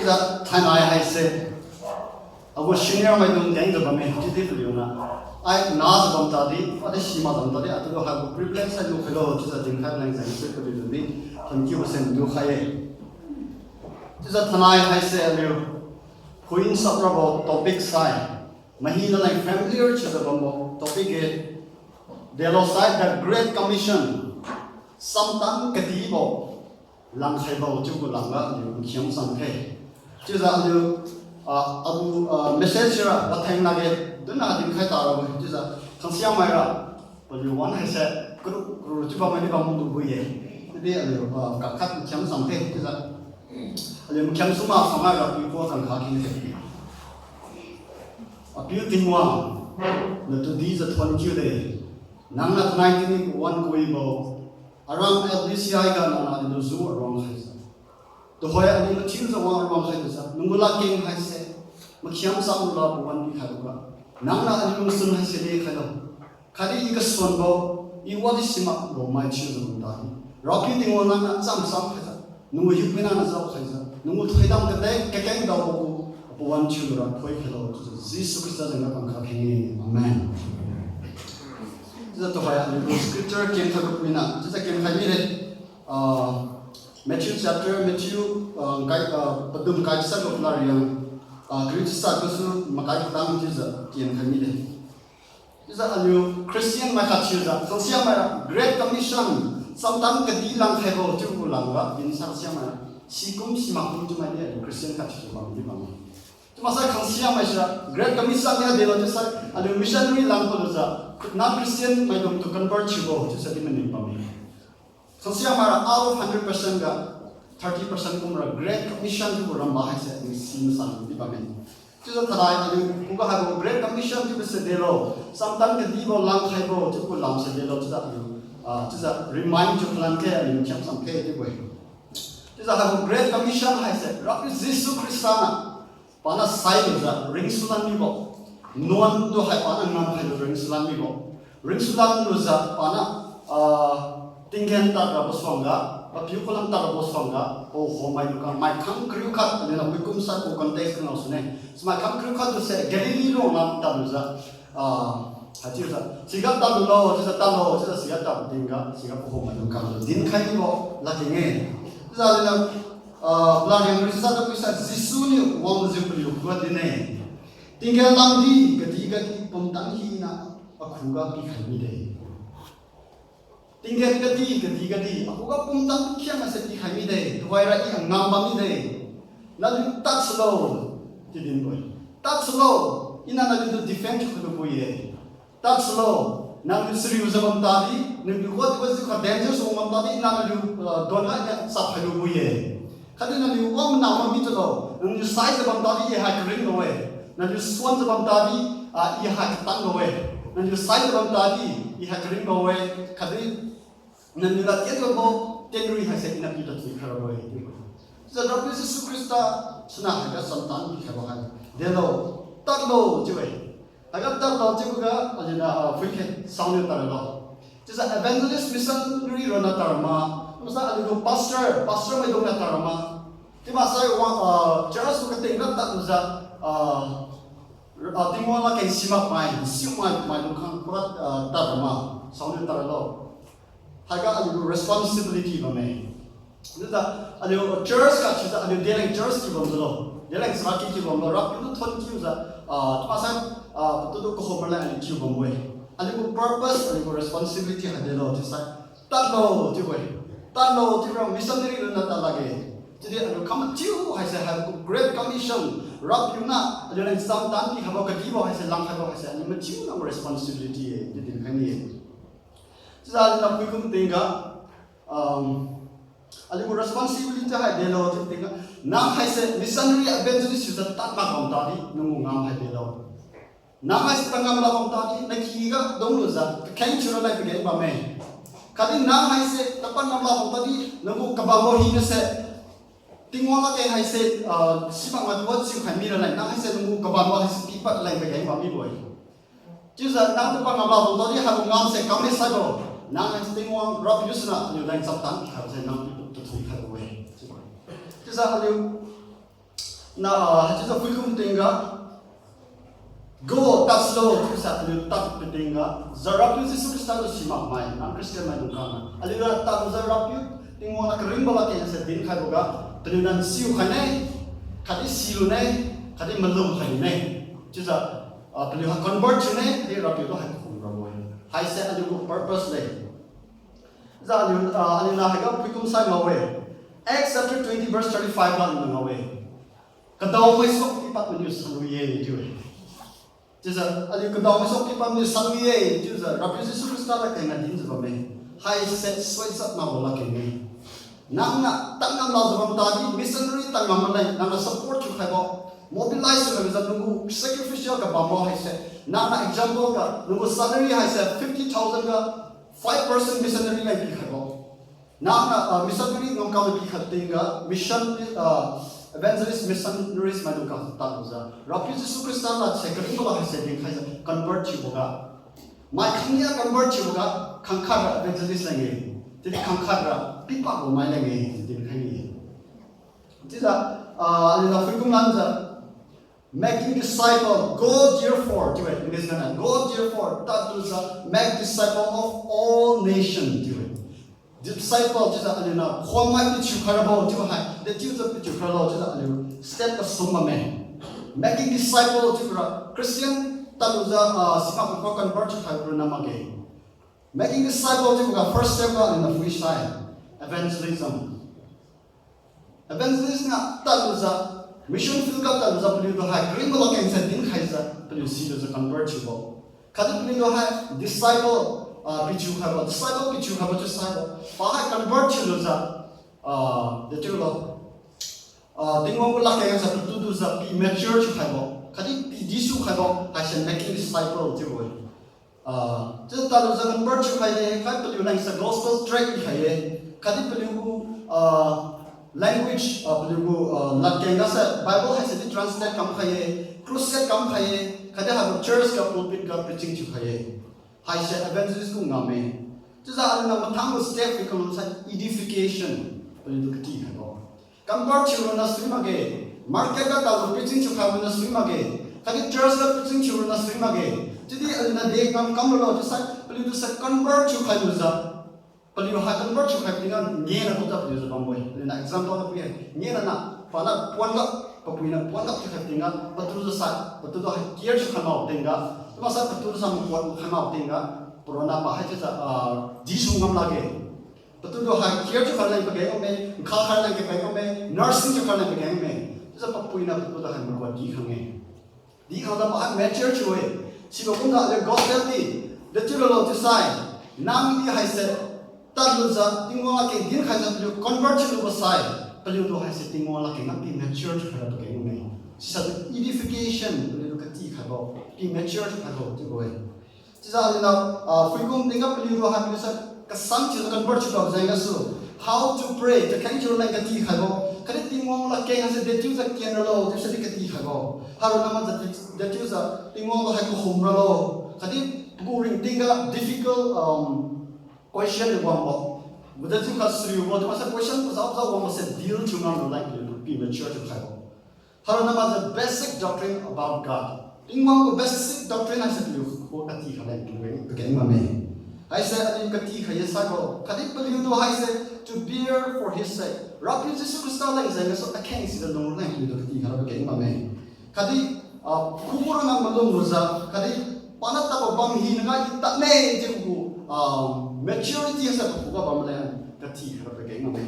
Just time I say, I was senior my own thing about me. Did you know? I know about that. What is she about that? I don't have a privilege. I do hello to the Thailand and say to me, thank you for do high. Just tonight I say you, who in supper about topic side. Mahina like familiar to the topic is the side the Great Commission. Sometimes katibo lang khaibo chu langa ni khiam sam the. Just abu message ra bathang nage duna din khai ta ra just khansia mai ra but you want I said guru chu ba mai ba mu du ye de alu ka khat khiam sam the just alu khiam suma sama ra pi ko kan kha kin the a pi tin wa na to these 22 day nang na 19 one koi bo around LBCI ga na na zu around hai the hoy ani ma thil zawang rom sai sa nungula king hai se makhiam sam la buwan bi khaduga nang na ani sun hai se le khalo khari ik son bo I wadi sima ro mai chu zum da rocky ting wona na sam sam kha nungu yu pena na zaw khai sa nungu thaidam ka dai ka keng da bo buwan chu ra thoi khalo Jesus Christ da na kan kha khini amen to hoy ani scripture ken thak pina just ken khai re Matthew chapter Matthew padum kai sa ko lar yang Greek sa ko su makai dam ji za kien khani de isa alu Christian ma kha chi za so sia ma Great Commission samtam ka di lang khai bo chu ku lang wa bin sa sia ma si kum si ma kum tu ma de Christian kha chi ba ni ba tu ma sa khang sia ma sa Great Commission ya de lo sa alu missionary lang ko za non Christian ma dom to convert chi bo chu sa di ma ni ba mi so siya mara out of 100% ga 30% kumra Great Commission to ramba hai se ni sin san di pa men chu ta dai ani ku ga ha Great Commission to se de lo samtam ke di bo lang khai bo chu ku lam se de lo chu za remind chu plan ke ani cham sam ke di bo chu za ha Great Commission hai se rabbi Jesus Christana pana sai za ring sulan ni bo non do hai pana nam hai ring sulan ni bo ring sulan no za pana tinggen ta ra bosonga ba piu kolam ta ra bosonga o ho mai ka mai kham kriu khat ne na bikum sa ko context na usne sma kham kriu khat se Galilee ro nam ta za haji za siga ta lo za ta lo za siga ta dinga siga ko ho mai ka din khai bo la tinge za na bla yang risa ta pisa jisu ni wang je priu ko dine tinggen lam di gati pom tang hi na akhuga pi khai ni de tinggal gadi aku ka pumtang kiam asa di kami deh tuai rai ang ngam mi deh lalu tak slow tidin boy tak slow ina lalu tu defend ko boy ye tak slow nalu serius abam tadi nalu ko ka dangerous abam tadi nalu dona ya sap halu boy ye kadi nalu om na mi to nalu size abam tadi ye ha kring no ye nalu swan abam tadi ye ha tang no ye nalu size abam tadi ye ha kring no ye kadi nanula tiado bo tenri ha se ina pita tu kharo ye so rabbi Jesus Christa suna ha santan ki kharo ha delo taklo jiwe aga taklo jibuga ajina fuike saune taralo just evangelist missionary rona tarma masa alu pastor mai dona tarma tima sai wa church ko tenga ta uza tingwala ke simak mai simak mai kan pura tarma saune taralo haga alu responsibility ba me nda alu church ka chuza alu deling church ki bom lo deling saki ki bom lo rap tu thon ki uza tmasa tu ko homala ani ki bom we alu purpose alu responsibility ha de lo tsa talo ti we talo ti ram missionary na ta lage jadi alu kam tiu ha se have Great Commission rap yuna alu lang sam tan ki habo ka di bo ha se lang ha bo ha se ani ma tiu na responsibility e de kan ni jadi na pikum tinga aliku responsibility ha delo tinga na hai se missionary evangelist yuta tat ma kom tadi nungu ngam hai delo na hai se tangam la kom tadi na kiga donglu za kain chura la pige ba me kadi na hai se tapan nam la kom tadi nungu kababo hi ne se tingwala ke hai se sima ma wat si khai mi la na hai se nungu kababo hai se pipa la pige ba mi boy juza na tapan nam la kom tadi ha ngam se kam ne sa go nang ang tingwang rob yusna yung lain sabtan harus nang itu tu khawe just alu na haji sa fulkum tinga go taslo tu sa tu tak tinga zarapu Yesus Kristus tu simak mai na Kristen mai dukana alira tak zarapu tingo na kering bala ke sa din khai boga tunan siu khane khadi silu ne khadi malum khani ne chuza pelu ha convert chune de rapu to ha khum ro hai sa alu purpose le za alu na ha ga fulkum sai mawe Acts chapter 20 verse 35 lan mawe kadau mai sok ki pat nu salu ye ju就是你个当初给把你生意，就是，特别是苏格兰那个点子方面，还是水质那个那个呢。那当然老子们大地 missionary 当然们来，那 support 就还好 ，mobilize 那个能够 sacrificial 个帮忙还是，那 example 个能够 salary 还是50,000个5% missionary 来比还好。那missionary 能搞比还定个 mission evangelist missionaries madu ka taluza rapi Yesus Kristus la chekring ko ha se ding khai convert chi boga mai khangya convert chi boga khangkha evangelist lange tidi khangkha ra pipa ko mai lange tin khai ni tida ali na fikum lanja making disciple go therefore to it English na go therefore taluza make disciple of all nations to it disciple just ali na khomai ti chukarabo to hai the tunes of chukaralo just ali step of sumame making disciple to Christian taluza sipak ko convert to hai na mage making disciple to first step in the free side evangelism na taluza mission field ka taluza puli to hai green block and setting khaisa puli see to convert to kadu puli to hai disciple pichu khaba disciple pichu khaba to disciple paha convert chilo za the tulo dingong la ka sa tu za be mature chu khaba khadi disu khaba I should making disciple to boy just ta za convert chu khaye kha pelu lang sa gospel track khaye khadi pelu language pelu la ka sa bible has to translate kam khaye crusade kam khaye khadi ha church ka pulpit ka preaching chu khaye hai se evangelist ko ngame just ala na mathang step become such edification pelu kati khabo convert chu na swimage market ka ta preaching chu khabo na swimage khadi church ka preaching chu na swimage jadi ala na de kam lo just pelu sa convert chu khabo za pelu ha convert chu khabo na nge na ko ta pelu za bamboy na example na puya nge na pala puan ka papuina puan ka khtinga patu za sa patu do ha kier chu khama tenga masa betul sama kuat khama tinga corona pa hai cha jisu ngam lage betul do ha kier chu khala ke me kha khala ke me nursing chu khala ke me sa papuina betul do ha mo di khange di khala pa mature chu e si ba kunda le gospel di the chulo to sai nam di hai se ta lu za tingwa ke din kha za convert chu ba sai pelu do hai se tingwa la ke ngam mature chu khala ke me sa edification khabo ki mature khabo to go chisa na frequent thing up you have to kasam chi convert to janga so how to pray to can you like a ti khabo kare tingong la ke has the tu za kian lo to se ti khabo haro na ma the tu za tingong la ha ko hom lo kadi buring tinga difficult question one mo buddha tu ka sri mo to sa question ko sa one se deal to not like to be mature to khabo haro na ma the basic doctrine about God Ingmang ko basic doctrine ay sa tuyo ko kati khalay tuwe begin mame ay sa alim kati khaya sa ko kati paliw do ay sa to bear for his sake rapi Jesus Kristus lang sa so akeng sila nung lang tuyo kati khalay begin mame kati kumura ng malong rosa kati panat na pabanghi nga itak ne je ko maturity sa ko ba mamalayan kati khalay begin mame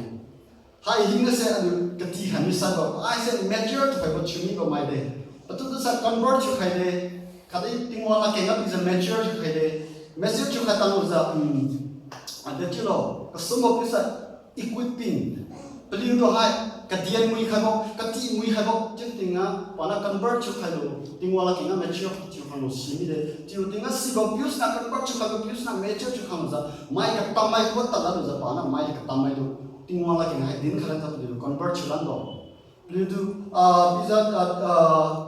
hay hinga sa alim kati kami sa ko ay sa mature to pa chumi ko mai de betul sa convert chu khaide khadi tingwa la kenga is a mature chu khaide message chu khata uza ade chulo kasumbo pisa equipping peliu do hai kadian mui khabo kati mui khabo jintinga pana convert chu khaido tingwa la kenga mature chu khano simi de tiu tinga sibo pius na convert chu khabo pius na mature chu khano za mai ka tamai ko ta la za pana mai ka tamai do tingwa la kenga din khalan ta peliu convert chu lan do Lidu bisa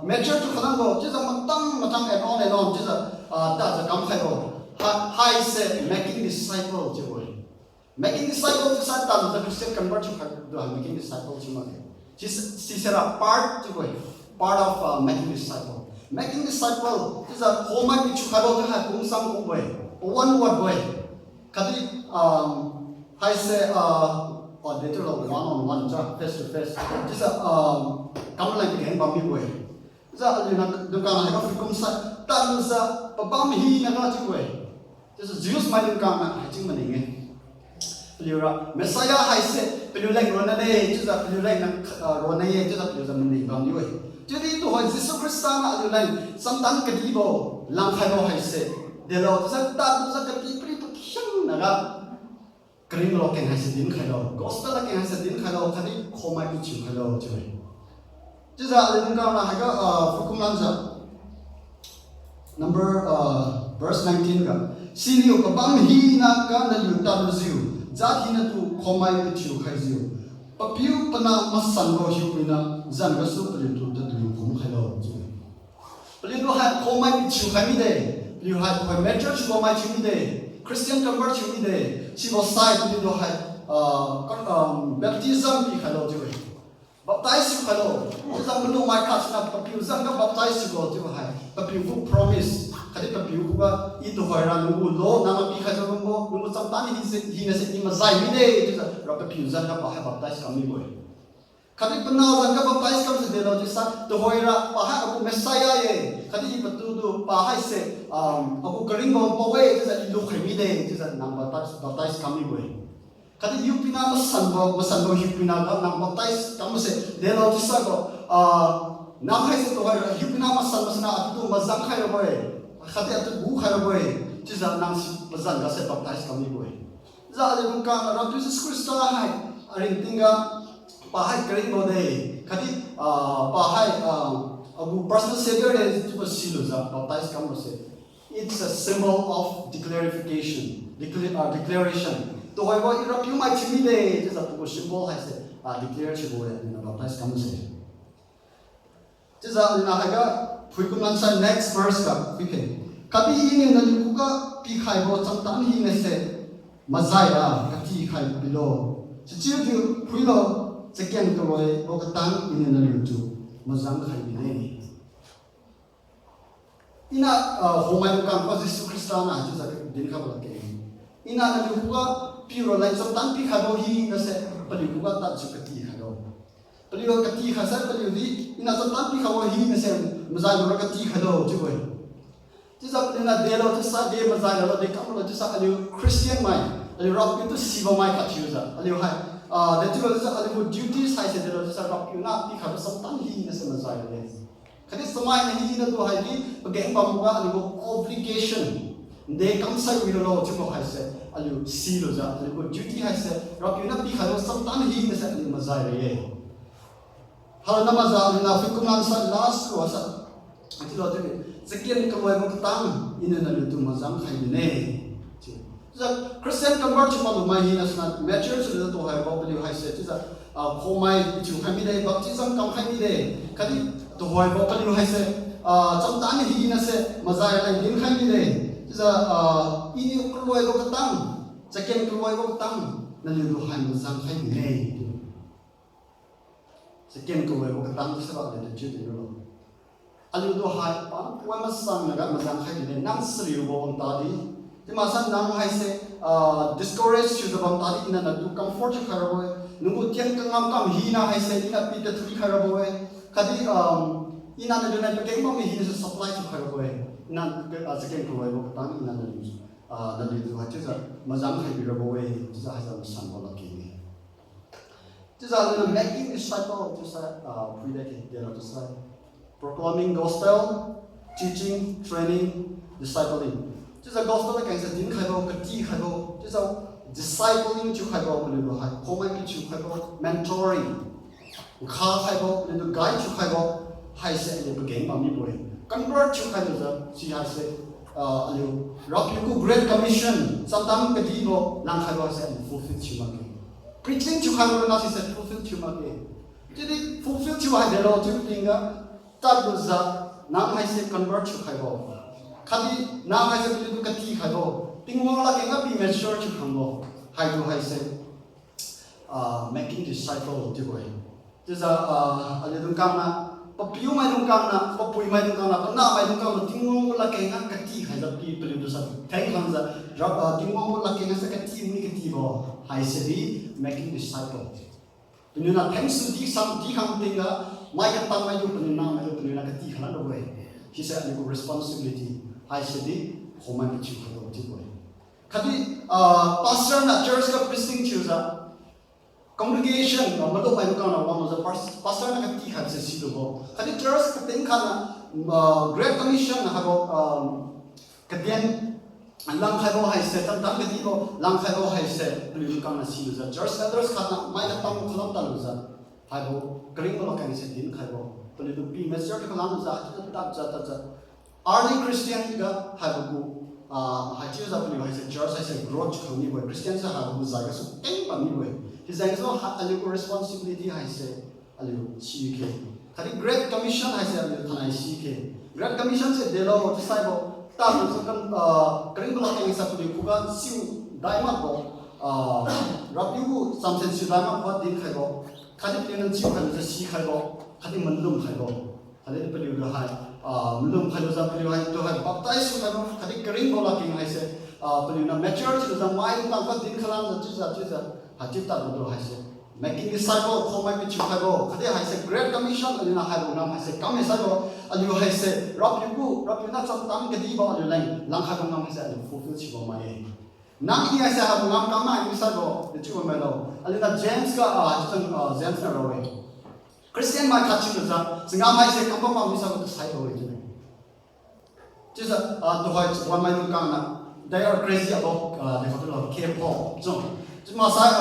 mature tu kadang bo, jadi matang enon, jadi dah jadi kampai bo. Hai se making disciple je boy. Making disciple tu saat tahu, jadi Christian convert tu kadang making disciple cuma ke. She said a part to way, part of making disciple. Making disciple is a whole my picture to have some way, one word way. Kadi I say or later one on one job face to face. Just come like again by me way. Za the kind of come sa tan sa pabam hi na na chi way. Just Jews my the kind of haching maning. Pelura Messiah hai se pelura rona ne just pelura na rona ye just pelura maning bam ni way. Jadi tu hai Jesus Christ na pelura samtan kadibo lang khai hai se. De lo sa ta sa kadi pri pakhyang na ga Kering lo keng hai se din khai lo. Gospel la keng hai se din khai lo khadi khomai pi chu khai lo choi. Just a number verse 19 ka siniu ka bam hi na ka na yu ta ziu za hi na tu khomai pi chu khai ziu papiu pana masan go hiu pina zan ga su pli tu ta tu khom khai lo ji pli do ha khomai pi chu khai mi de pli ha ko me church khomai chu mi de Christian convert chu mi de si go sai pli do ha baptism pi khai lo ji baptize you hello. Just no my catch na papiu zang ka baptize you go to hai. Papiu ku promise. Kadi papiu ku ba ito hoira nungu lo na ma pi kha jong mo nungu sam tani hi na se ni ma zai mi de just ra papiu zang ka pa ha baptize kam ni boy. Kadi pana zang ka baptize kam se de lo just sa to hoira pa ha aku messiah ye. Kadi patu du pa hai se aku kering mo pa we just lu khai mi de just na baptize kam ni boy. Kadi yupina masanbo yupina ka nang baptize kamu se delo tisa ko nang hai se to hai yupina masanbo sana atu mazang khai ro boy kadi atu bu khai ro boy tisa nang mazang ka se baptize kamu boy za le ka ra Jesus Christ hai aring tinga pa hai kering mo de kadi pa hai abu personal savior de tu silo za baptize kamu se it's a symbol of declaration तो है वो इधर क्यों मैं चिमी दे जैसा तो symbol है से declare चिबो है ना baptize कम से जैसा ना है का फिर कुछ ना next verse का फिर कभी ये ना जो कुका पी खाई वो चंतान ही ने से मज़ाया कभी खाई बिलो चिचिर जो फिर लो सेकेंड तो वो कतान ये ना जो मज़ांग खाई बिले इना होमाय काम को जिसु क्रिस्ताना जैसा दिन का बोला के इना ना जो कुका pure like some tan pi khado hi na se pali ku ka ta chu kati khado pali ko kati khasa pali di ina some tan pi khawo hi na se mazai ro kati khado chu boy ji sa pali na de lo to sa de mazai lo de kam lo ji sa ali Christian mai ali rock pi to siva mai ka chu sa ali hai de tu lo sa ali ko duties hai se de lo sa rock pi na pi khado some tan hi na se mazai le khadi samai na hi na to hai di pageng pa mo ga ali ko obligation de kam sai wi lo chu mo hai se ali si lo za ali ko duty hai se rock pi na pi khado some tan hi na se ali mazai le hal na maza na fi kuman sa last ko sa ati lo de sekian ko mo tang ina na lu tu mazam khai ne za Christian convert chu ma mai hi na sa mature chu to hai ba bali hai se za ko mai chu khai mi de baptism kam khai mi de kadi to hai ba bali hai se cham tan hi na se mazai la din khai mi de za ini ko lo ko tang sekian ko lo ko tang na lu hai mazam khai ne sekian ko ko tang sa ba de chu de lo alu do hai pa wa ma sang na ga ma sang khai ne nang sri bo on ta di ti ma san nang hai se discourage chu da bam ta di na tu comfort chu khara bo nu ko tiang ka ngam kam hi na hai se ina pi ta thu khara bo kadi ina na do na pe ke ma mi hi se supply chu khara bo na ka second ko bo ta ni na na li du ha chu sa ma sang khai bi ro bo chu sa ha sa san bo la ki ni chu sa na making disciple chu sa predicate de la chu sa proclaiming gospel, teaching, training, discipling. Just a gospel like I said, didn't have a kati have just a discipling to have a little high, common to have mentoring, car have a little guide to have a high set little game on me boy. Convert to have a she has said, you rock you great commission, sometimes katibo, lang have a said, fulfill chumaki. Preaching to have a nasi said, fulfill chumaki. Did it fulfill to have a lot of things? That was now I say convert to Kaibo. Kadi now I say to Kati Kaibo. Think more like a be measured to Kambo. Haido I say making disciple of the way. chứ giờ ở đây đông cam na papiu mai đông cam na papui mai đông cam na na mai đông cam na tingong la ke nga kati khai da pi pelu do sa thang khang za rab tingong la ke nga sa kati ni kati bo hai se di making disciple penu na thanks to di sam di khang tinga mai ka tam mai du penu na kati khala do boy he said ni responsibility hai se di homa ki chu do ti boy khati pastor na church ka preaching chuza congregation ma do pai ka na one of the pastor na kati khat se si do bo khati church ka teng khana great commission ha bo kadian lang khai bo hai se tam tam kati bo lang khai bo hai se plu ka na si do za church elders khana mai ka tam khalam ta lo za hai bo kring bo ka ni se din khai bo plu do pi messer ka lang za ta ta early christian ga hai bo hai chiu za plu hai se church hai se growth khoni bo christian sa ha bo za ga so teng pa ni bo his exo aliu responsibility hai se aliu chi ke khari great commission hai se aliu thanai chi ke great commission se delo sai bo ta bu so kan kring block ke sa puli kuga siu daima bo rapiu samsen siu daima bo din khai bo khari plen chiu kan se chi khai bo khari mandum khai bo khari puli do hai mandum khai do za puli hai do hai baptize khai bo khari kring block ke hai se puli na maturity do za mai ta ba din khalam za chu za hajib ta do hai se making disciple khomai bi chu khai bo khade hai se great commission alina hai bo nam hai se kam sai bo aliu hai se rapiu na cham tam ke di bo aliu lai lang khai bo nam hai se aliu fulfill chi bo mai nam ni hai se ha bo nam kam mai sai bo de chu mai lo alina james ka james na ro christian mai kha chi do za singa mai se kam ma mi sa bo sai bo ji mai ji sa to hai one mai ka na they are crazy about the photo K-pop so cuma saya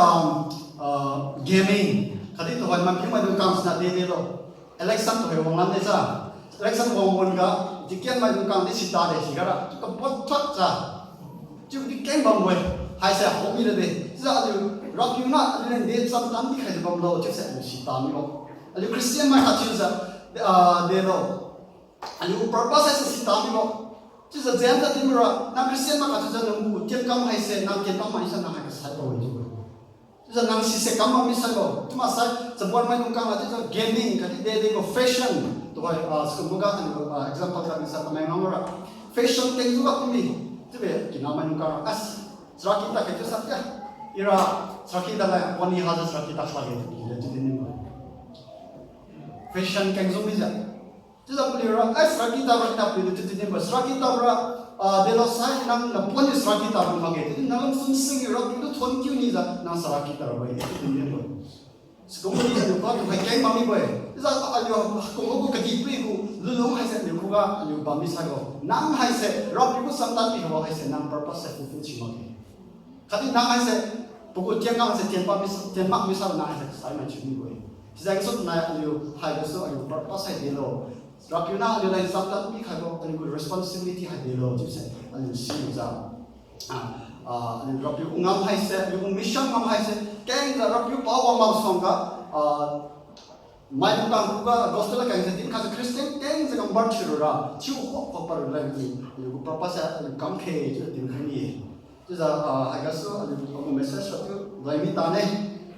gaming, kali tu kan mampir maju kang sana de lo, election tu orang lain desa, election orang pun ga, jikian maju kang di sita de sigara, tu pot pot sa, tu di keng bang boy, hai saya hobi le de, jadi ada rock you nak ada de sam tam di khai bang lo, tu saya di sita mi lo, ada Christian mai kacil sa de lo, ada purpose sa sita mi lo. 就是这样的地方，那Christian嘛，就是能够健康还是能健康嘛，一下那还是才多一点。就是能实现干嘛没啥个，他妈啥，怎么买东讲了，就是 gaming，可是这个 fashion，对吧？sekarang bukan example kita bisa main nomor fashion tinggi juga kami, tu be, kita main东讲as, serah kita kerja saja, ira serah kita lah, wani hasil serah kita lagi, jadi ini fashion tinggi juga. 就是不例如，serah kita berita beli itu jadi apa? Serah kita dalam saya nang pun serah kita bermakai. Jadi nang fungsi orang itu tuan kiu ni dah nang serah kita bermakai itu jadi apa? Sekarang ni ada apa? Tuhan kain mami boleh. Jadi ayo, kalau aku ketipu aku, lulung hai se, aku ga ayo bami sahaja. Nang hai se, rob itu sampai ni kalau hai se nang purpose se fulfill cuma ke. Kali nang hai se, pukul tiang se tiang misal nang hai se saya macam ni boleh. Jadi esok nang ayo hai esok ayo purpose hai delo. Rakuna ada lain sabda tu kita ada responsibility ada lo, jadi ada sih macam, ada rakyat ngam hai se, ada mission ngam hai se, keng rakyat bawa mau songga, mai bukan juga gospel keng se, ini kalau Kristen keng se gambar cerita, ciu kok perlu lagi, ada purpose ada kamke jadi tinggal ni, jadi agak so ada message tu, lagi tanya,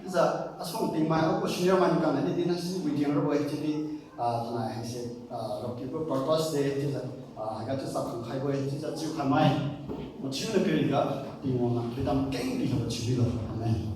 jadi asal tinggal aku senior mana kan, ini dinasti video orang jadi tuna hai se rocky ko purpose de tisa aga tu sa khang khai boy tisa chiu khamai mo chiu na peri ga ti mo na pidam keng bi ho chiu lo amen